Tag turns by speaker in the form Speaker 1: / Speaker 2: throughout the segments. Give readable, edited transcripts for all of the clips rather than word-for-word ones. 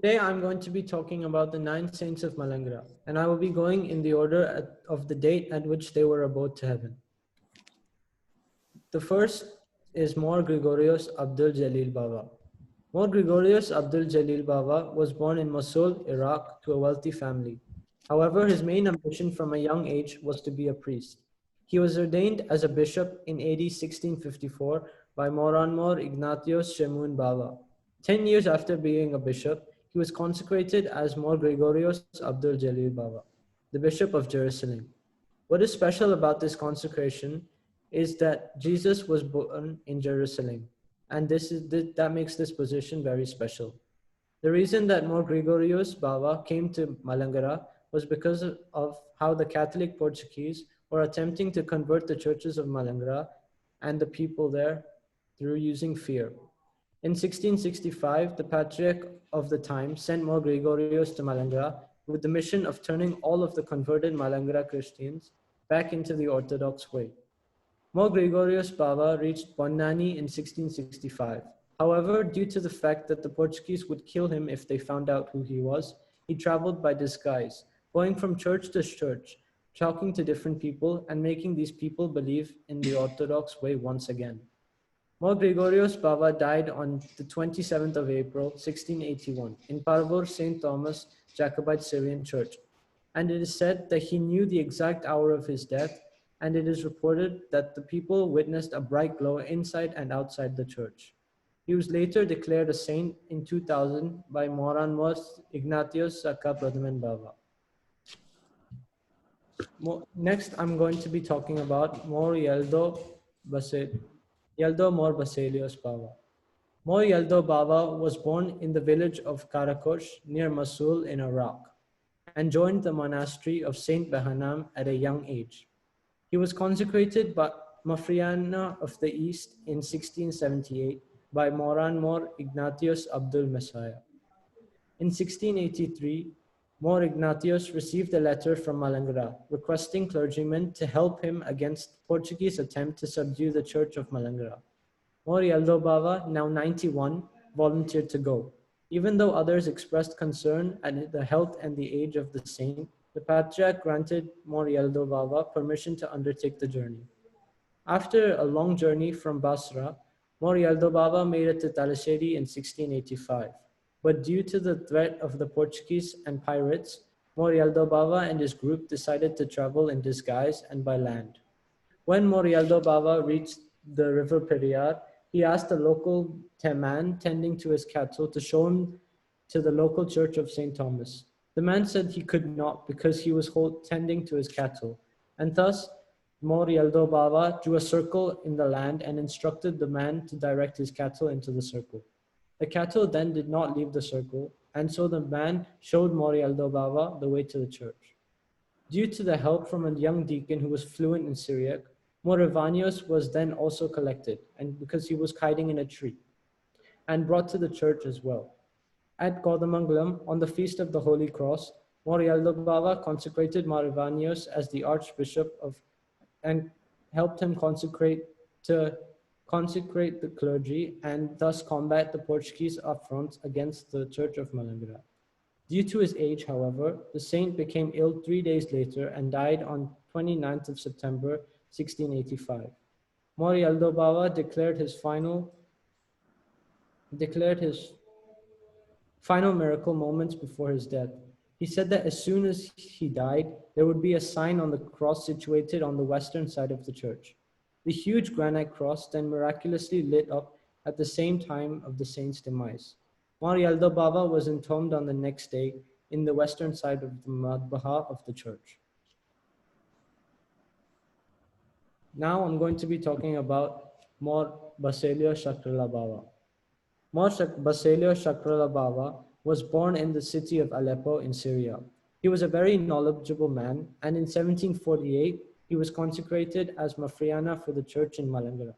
Speaker 1: Today I'm going to be talking about the 9 saints of Malankara, and I will be going in the order of the date at which they were abode to heaven. The first is More Gregorios Abdul Jalil Baba. More Gregorios Abdul Jalil Baba was born in Mosul, Iraq, to a wealthy family. However, his main ambition from a young age was to be a priest. He was ordained as a bishop in AD 1654 by Moranmor Ignatius Shemun Baba. 10 years after being a bishop, he was consecrated as More Gregorios Abdul Jalil Baba, the Bishop of Jerusalem. What is special about this consecration is that Jesus was born in Jerusalem, and that makes this position very special. The reason that More Gregorius Baba came to Malankara was because of how the Catholic Portuguese were attempting to convert the churches of Malankara and the people there through using fear. In 1665, the Patriarch of the time sent More Gregorios to Malankara with the mission of turning all of the converted Malankara Christians back into the Orthodox way. More Gregorius Baba reached Bonnani in 1665. However, due to the fact that the Portuguese would kill him if they found out who he was, he traveled by disguise, going from church to church, talking to different people and making these people believe in the Orthodox way once again. More Gregorios Baba died on the 27th of April, 1681, in Parvur St. Thomas Jacobite Syrian Church, and it is said that he knew the exact hour of his death, and it is reported that the people witnessed a bright glow inside and outside the church. He was later declared a saint in 2000 by Moranmos Ignatius Saka Pradhaman Baba. Next, I'm going to be talking about More Yeldo More Baselios Baba. More Yeldo Baba was born in the village of Karakosh near Mosul in Iraq and joined the monastery of Saint Behanam at a young age. He was consecrated by Mafriana of the East in 1678 by Moranmor Ignatius Abdul Messiah. In 1683, More Ignatius received a letter from Malankara requesting clergymen to help him against Portuguese attempt to subdue the Church of Malankara. More Yeldo Baba, now 91, volunteered to go. Even though others expressed concern at the health and the age of the saint, the Patriarch granted More Yeldo Baba permission to undertake the journey. After a long journey from Basra, More Yeldo Baba made it to Talasheri in 1685. But due to the threat of the Portuguese and pirates, More Yeldo Baba and his group decided to travel in disguise and by land. When More Yeldo Baba reached the river Periyar, he asked a local man tending to his cattle to show him to the local church of St. Thomas. The man said he could not because he was tending to his cattle, and thus More Yeldo Baba drew a circle in the land and instructed the man to direct his cattle into the circle. The cattle then did not leave the circle, and so the man showed More Yeldo Baba the way to the church. Due to the help from a young deacon who was fluent in Syriac, Morivanius was then also collected, and because he was hiding in a tree, and brought to the church as well. At Kodamangalam, on the feast of the Holy Cross, Morialdo Baba consecrated Morivanius as the Archbishop of, and helped him consecrate the clergy and thus combat the Portuguese affronts against the Church of Malankara. Due to his age, however, the saint became ill 3 days later and died on 29th of September 1685. Morialdo Baba declared his final miracle moments before his death. He said that as soon as he died, there would be a sign on the cross situated on the western side of the church. The huge granite cross then miraculously lit up at the same time of the saint's demise. Morialdo Baba was entombed on the next day in the western side of the Madbaha of the church. Now I'm going to be talking about More Baselio Shakrala Baba. More Baselio Shakrala Baba was born in the city of Aleppo in Syria. He was a very knowledgeable man, and in 1748, he was consecrated as Mafriana for the church in Malankara.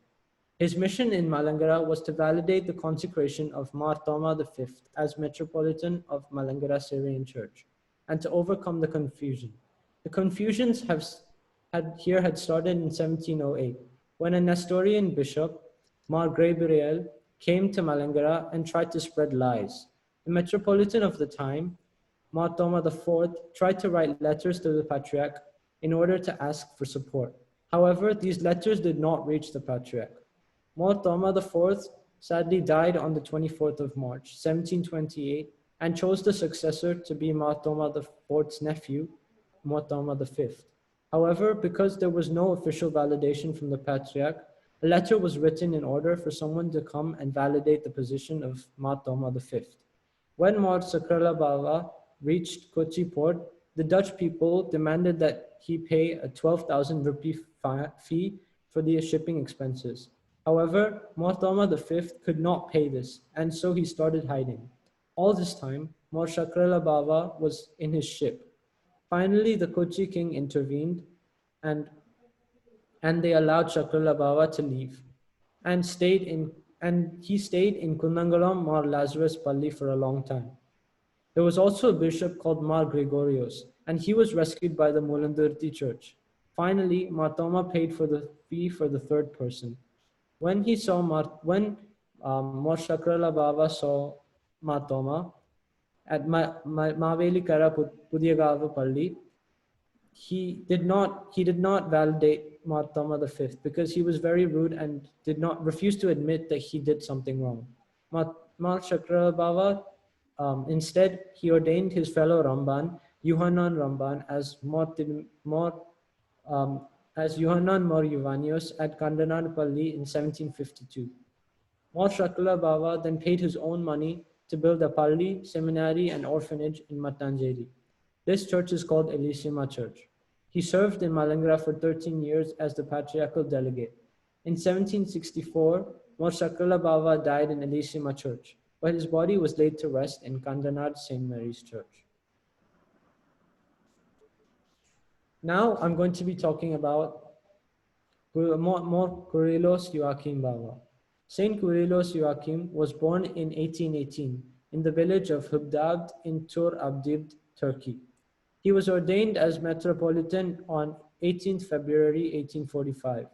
Speaker 1: His mission in Malankara was to validate the consecration of Mar Thoma V as Metropolitan of Malankara Syrian Church, and to overcome the confusion. The confusions had started in 1708, when a Nestorian bishop, Mar Gabriel, came to Malankara and tried to spread lies. The metropolitan of the time, Martoma IV, tried to write letters to the Patriarch in order to ask for support. However, these letters did not reach the Patriarch. Martoma IV sadly died on the 24th of March, 1728, and chose the successor to be Martoma IV's nephew, Martoma V. However, because there was no official validation from the Patriarch, a letter was written in order for someone to come and validate the position of Martoma V. When Mar Sakralabhava reached Kochi port, the Dutch people demanded that he pay a 12,000 rupee fee for the shipping expenses. However, Martoma V could not pay this, and so he started hiding. All this time, Mar Sakralabhava was in his ship. Finally, the Kochi king intervened and they allowed Chakralabhava to leave and he stayed in Kundangalam Mar Lazarus Palli for a long time. There was also a bishop called Mar Gregorios, and he was rescued by the Mulandurti church. Finally, Martoma paid for the fee for the third person. When Mar Chakralabhava saw Martoma at Mavelikara Pudiyagava Palli, he did not validate Martoma V because he was very rude and refused to admit that he did something wrong. Mar Chakralabhava instead he ordained his fellow Ramban, Yohanan Ramban, as Yohanan Mor Yuvanios at Kandanadpalli in 1752. Mar Chakralabhava then paid his own money to build a palli, seminary, and orphanage in Mattanjeri. This church is called Elishima Church. He served in Malankara for 13 years as the patriarchal delegate. In 1764, Mar Chakralabhava died in Elishima Church, but his body was laid to rest in Kandanad St. Mary's Church. Now I'm going to be talking about more Kyrillos Joachim Bava. Saint Kyrillos Joachim was born in 1818 in the village of Hubdabd in Tur Abdibd, Turkey. He was ordained as Metropolitan on 18th February 1845.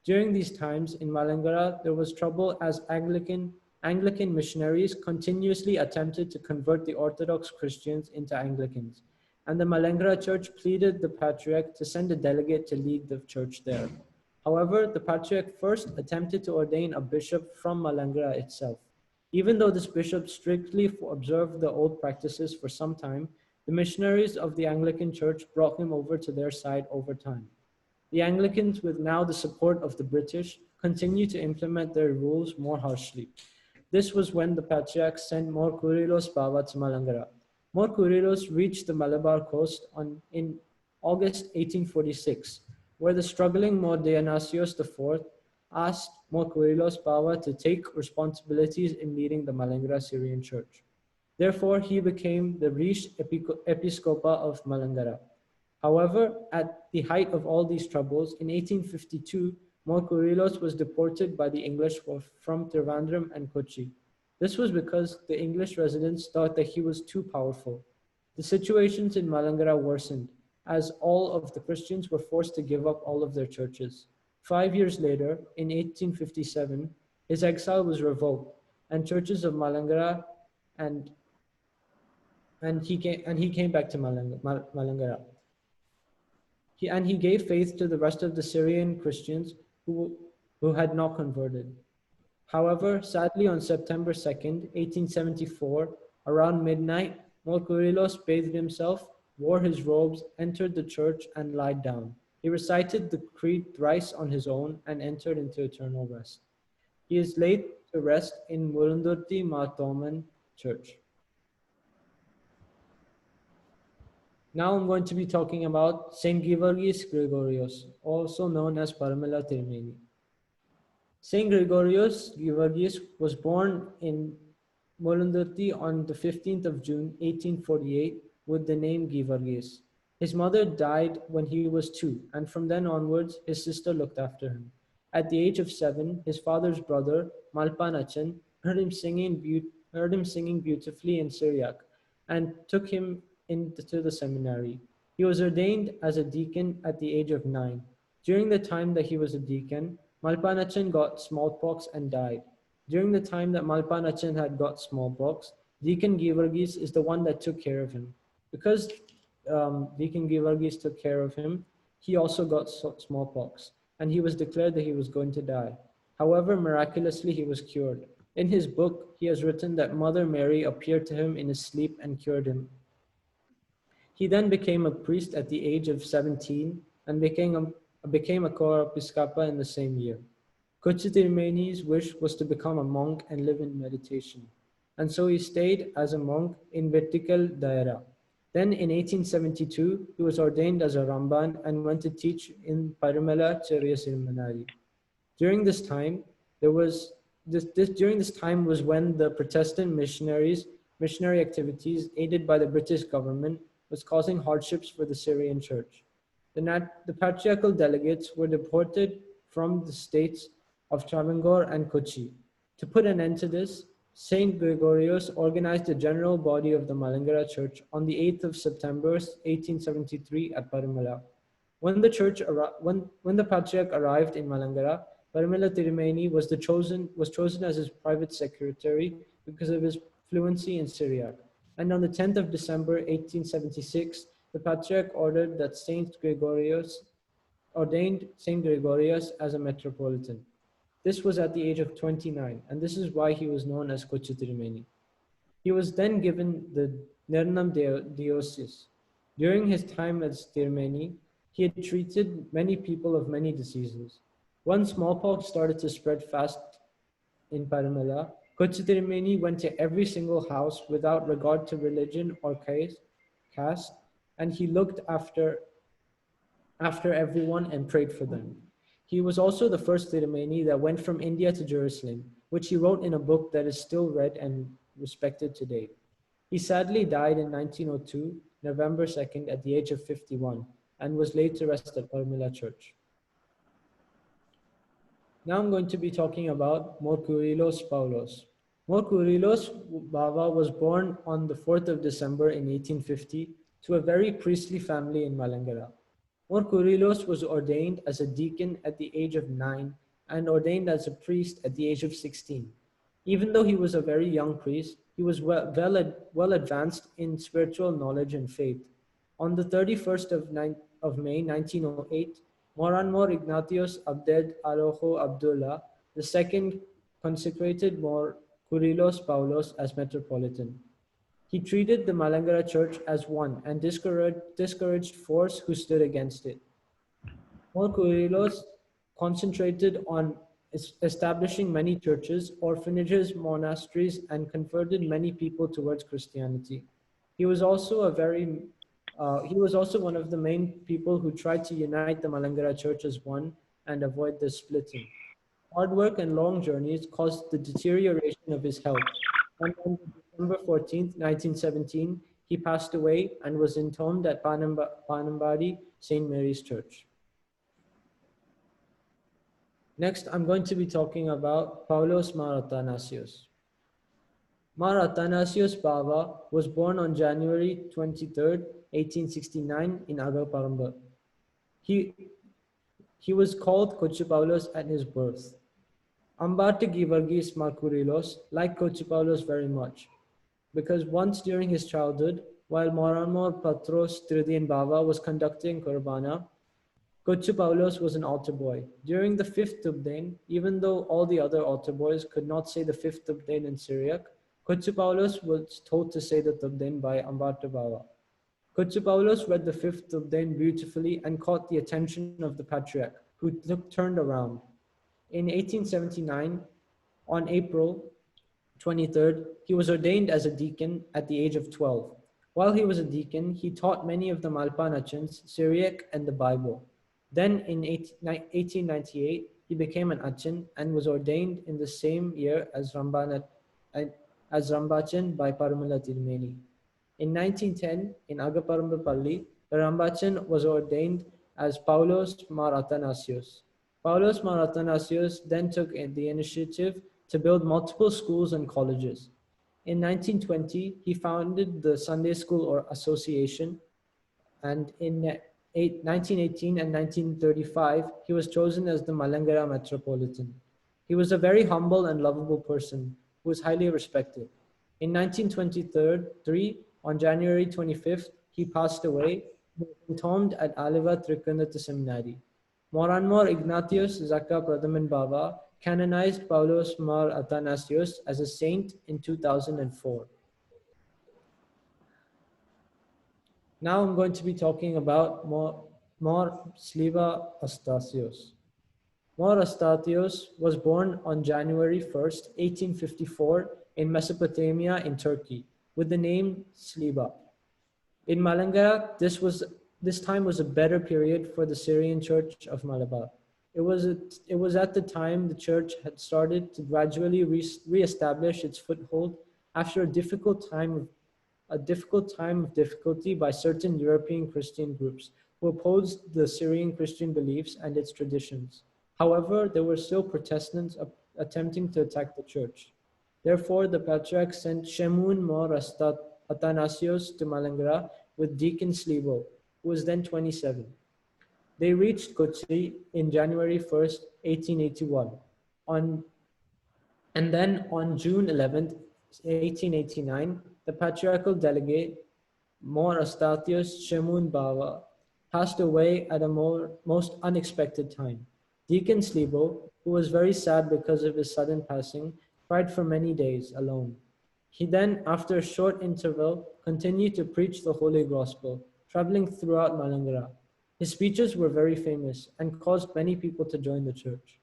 Speaker 1: During these times in Malankara, there was trouble as Anglican missionaries continuously attempted to convert the Orthodox Christians into Anglicans, and the Malankara church pleaded the Patriarch to send a delegate to lead the church there. However, the Patriarch first attempted to ordain a bishop from Malankara itself. Even though this bishop strictly observed the old practices for some time, the missionaries of the Anglican Church brought him over to their side over time. The Anglicans, with now the support of the British, continued to implement their rules more harshly. This was when the Patriarch sent More Kyrillos Bava to Malankara. More Kyrillos reached the Malabar coast in August 1846, where the struggling More Dionysios IV asked More Kyrillos Bava to take responsibilities in leading the Malankara Syrian Church. Therefore, he became the Rish Episcopa of Malankara. However, at the height of all these troubles, in 1852, More Kyrillos was deported by the English from Trivandrum and Kochi. This was because the English residents thought that he was too powerful. The situations in Malankara worsened, as all of the Christians were forced to give up all of their churches. 5 years later, in 1857, his exile was revoked, and churches of Malankara and he came back to Malankara. He gave faith to the rest of the Syrian Christians who had not converted. However, sadly, on September 2nd, 1874, around midnight, More Kyrillos bathed himself, wore his robes, entered the church, and lied down. He recited the creed thrice on his own and entered into eternal rest. He is laid to rest in Murundurti Martoman Church. Now I'm going to be talking about Saint Georgios Gregorios, also known as Paramela Tirmeni. Saint Gregorios was born in Molundurti on the 15th of June, 1848, with the name Georgios. His mother died when he was 2, and from then onwards, his sister looked after him. At the age of 7, his father's brother, Malpanachan, heard him singing beautifully in Syriac, and took him into the seminary. He was ordained as a deacon at the age of 9. During the time that he was a deacon, Malpanachan got smallpox and died. During the time that Malpanachan had got smallpox, Deacon Givargis is the one that took care of him. Because Deacon Givargis took care of him, he also got smallpox, and he was declared that he was going to die. However, miraculously, he was cured. In his book, he has written that Mother Mary appeared to him in his sleep and cured him. He then became a priest at the age of 17 and became a Kora Piscapa in the same year. Kochitirmeni's wish was to become a monk and live in meditation. And so he stayed as a monk in Vertikal Daira. Then in 1872, he was ordained as a Ramban and went to teach in Parimala Charya Seminary. During this time, during this time was when the Protestant missionary activities aided by the British government was causing hardships for the Syrian church. The patriarchal delegates were deported from the states of Travancore and Kochi. To put an end to this, Saint Gregorios organized a general body of the Malankara Church on the 8th of September 1873 at Parimala. When the Patriarch arrived in Malankara, Parimala Tirumeni was chosen as his private secretary because of his fluency in Syriac. And on the 10th of December 1876, the Patriarch ordered that ordained Saint Gregorios as a metropolitan. This was at the age of 29, and this is why he was known as Kochitirmeni. He was then given the Nernam diocese. During his time as Tirmeni, he had treated many people of many diseases. When smallpox started to spread fast in Paramala, Kochitirmeni went to every single house without regard to religion or caste, and he looked after everyone and prayed for them. He was also the first Tirumeni that went from India to Jerusalem, which he wrote in a book that is still read and respected today. He sadly died in 1902, November 2nd, at the age of 51, and was laid to rest at Parmila Church. Now I'm going to be talking about Morkurilos Paulos. Morkurilos Bava was born on the 4th of December in 1850 to a very priestly family in Malankara. Morkurilos was ordained as a deacon at the age of 9 and ordained as a priest at the age of 16. Even though he was a very young priest, he was well advanced in spiritual knowledge and faith. On the 31st of May 1908, Moranmor Ignatius Abded Arojo Abdullah II consecrated Morkurilos Paulos as metropolitan. He treated the Malankara church as one and discouraged force who stood against it. Morkurilos concentrated on establishing many churches, orphanages, monasteries, and converted many people towards Christianity. He was also one of the main people who tried to unite the Malankara church as one and avoid the splitting. Hard work and long journeys caused the deterioration of his health, and on December 14th, 1917, he passed away and was entombed at Panambadi St. Mary's Church. Next, I'm going to be talking about Paulos Mar Athanasios. Mar Athanasios Bava was born on January 23rd, 1869 in Agaparamba. He was called Kochi Paulos at his birth. Ambarte Givargis Markurilos liked Kochi Paulos very much, because once during his childhood, while Moranmor Patros Tridian Bava was conducting Kurbana, Kochi Paulos was an altar boy. During the fifth Tubdain, even though all the other altar boys could not say the fifth Tubdain in Syriac, Kochi Paulos was told to say the Tubdain by Ambarte Bava. Kochi Paulos read the fifth Tubdain beautifully and caught the attention of the Patriarch, who turned around. In 1879, on April 23rd, he was ordained as a deacon at the age of 12. While he was a deacon, he taught many of the Malpan Syriac and the Bible. Then in 1898, he became an Achin and was ordained in the same year as Rambachan by Paramala Tirumeni. In 1910, in Agaparambapalli, the Rambachan was ordained as Paulos Mar Athanasios. Paulos Mar Athanasios then took the initiative to build multiple schools and colleges. In 1920, he founded the Sunday School Association, and in 1918 and 1935, he was chosen as the Malankara Metropolitan. He was a very humble and lovable person who was highly respected. In 1923, on January 25th, he passed away, entombed at Aliva Trikanata Seminary. Moranmor Ignatius Zaka Pradhaman Baba canonized Paulos Mar Athanasios as a saint in 2004. Now I'm going to be talking about Mor Sliva Astasios. Mor Astasios was born on January 1st, 1854 in Mesopotamia in Turkey with the name Sliva. In Malankara, this time was a better period for the Syrian Church of Malabar. It was at the time the church had started to gradually re-establish its foothold after a difficult time of difficulty by certain European Christian groups who opposed the Syrian Christian beliefs and its traditions. However, there were still Protestants attempting to attack the church. Therefore, the Patriarch sent Shemun Mor Athanasios to Malankara with Deacon Slivo, who was then 27. They reached Kochi in January 1st, 1881. And then on June 11th, 1889, the patriarchal delegate, Mor Astatios Shemun Bava, passed away at a most unexpected time. Deacon Slibo, who was very sad because of his sudden passing, cried for many days alone. He then, after a short interval, continued to preach the Holy Gospel, traveling throughout Malankara. His speeches were very famous and caused many people to join the church.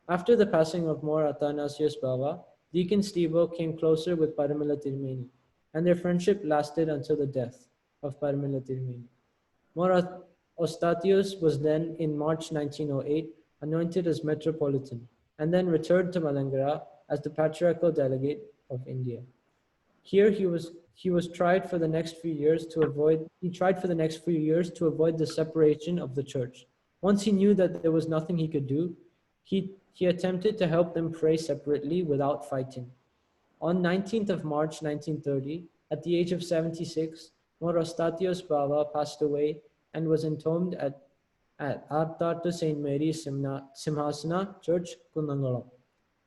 Speaker 1: After the passing of Mor Athanasius Baba, Deacon Steve came closer with Paramila Tirmeni, and their friendship lasted until the death of Paramila Tirmeni. Mor Ostatius was then, in March 1908, anointed as Metropolitan, and then returned to Malankara as the Patriarchal Delegate of India. Here he was tried for the next few years to avoid the separation of the church. Once he knew that there was nothing he could do, he attempted to help them pray separately without fighting. On 19th of March 1930, at the age of 76, Mor Ostatios Baba passed away and was entombed at Artharta St. Mary's Simhasana Church, Kundangalam.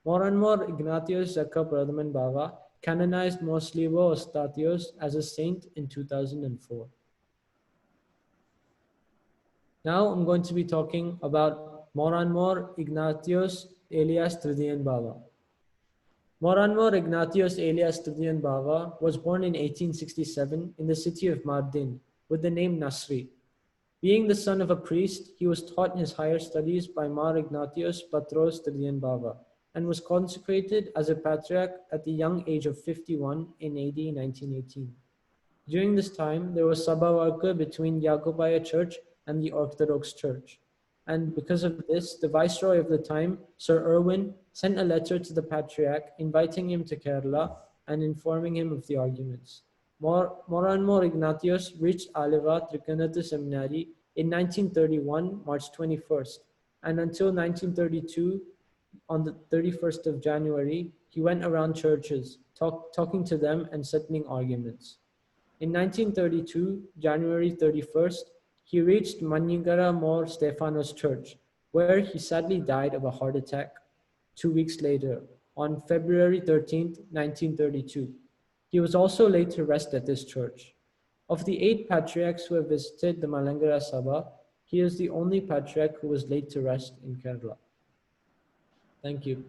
Speaker 1: Moranmor Ignatius Zaka Pradhaman Baba canonized Mor Slivo Ostatios as a saint in 2004. Now I'm going to be talking about Moranmor Ignatius alias Tridian Baba. Moranmor Ignatius alias Tridian Baba was born in 1867 in the city of Mardin with the name Nasri. Being the son of a priest, he was taught his higher studies by Mar Ignatius Patros Tridian Baba and was consecrated as a patriarch at the young age of 51 in AD 1918. During this time, there was Sabhavarka between Jacobite Church and the Orthodox Church. And because of this, the viceroy of the time, Sir Edwin, sent a letter to the Patriarch inviting him to Kerala and informing him of the arguments. Moranmor Ignatius reached Aliva Trikanata Seminary in 1931, March 21st, and until 1932, on the 31st of January, he went around churches, talking to them and settling arguments. In 1932, January 31st, he reached Malankara Mor Stephanos Church, where he sadly died of a heart attack 2 weeks later, on February 13th, 1932. He was also laid to rest at this church. Of the 8 patriarchs who have visited the Malankara Sabha, he is the only patriarch who was laid to rest in Kerala. Thank you.